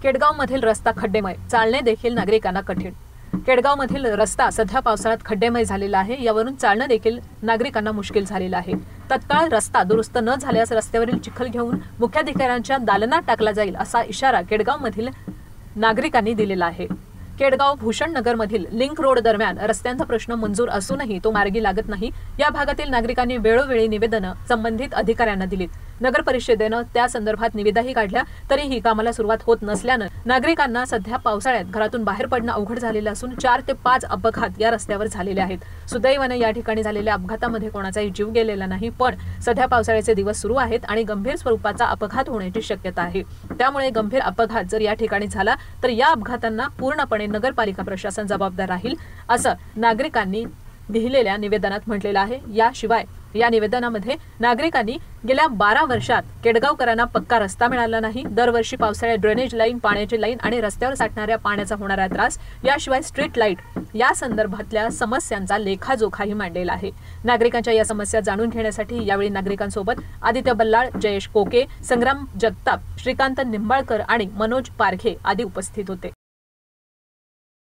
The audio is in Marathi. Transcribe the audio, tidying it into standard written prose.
केडगावमधील रस्ता खड्डेमय, चालणे देखील नागरिकांना कठीण। केडगावमधील रस्ता सध्या पावसाळ्यात खड्डेमय झालेला आहे। यावरून चालणे देखील नागरिकांना मुश्किल झालेला आहे। तत्काळ रस्ता दुरुस्त न झाल्यास रस्त्यावरील चिखल घेऊन मुख्याधिकाऱ्यांच्या दालनात टाकला जाईल असा इशारा केडगावमधील नागरिकांनी दिलेला आहे। केडगाव भूषण नगर मधील लिंक रोड दरम्यान रस्त्यांचा प्रश्न मंजूर असूनही तो मार्गी लागत नाही। या भागातील नागरिकांनी वेळोवेळी निवेदनं संबंधित अधिकाऱ्यांना दिलीत। नगर परिषदेनं त्या संदर्भात निविदाही काढल्या, तरीही कामाला सुरुवात होत नसल्यानं नागरिकांना सध्या पावसाळ्यात घरातून बाहेर पडणं अवघड झालेलं असून 4 ते 5 अपघात या रस्त्यावर झालेले आहेत। सुदैवाने या ठिकाणी झालेल्या अपघातामध्ये कोणाचाही जीव गेलेला नाही, पण सध्या पावसाळ्याचे दिवस सुरू आहेत आणि गंभीर स्वरूपाचा अपघात होण्याची शक्यता आहे। त्यामुळे गंभीर अपघात जर या ठिकाणी झाला तर या अपघातांना पूर्णपणे नगरपालिका प्रशासन जबाबदार राहील असं नागरिकांनी लिहिलेल्या निवेदनात म्हटलेलं आहे। याशिवाय या निवेदनामध्ये नागरिकांनी गेल्या 12 वर्षात केडगावकरांना पक्का रस्ता मिळाला नाही, दरवर्षी पावसाळ्यात ड्रेनेज लाईन, पाण्याची लाईन आणि रस्त्यावर साठणाऱ्या पाण्याचा होणारा त्रास, याशिवाय स्ट्रीट लाईट या संदर्भातल्या समस्यांचा लेखाजोखाही मांडलेला आहे। नागरिकांच्या या समस्या जाणून घेण्यासाठी यावेळी नागरिकांसोबत आदित्य बल्लाळ, जयेश कोके, संग्राम जगताप, श्रीकांत निंबाळकर आणि मनोज पारखे आदी उपस्थित होते।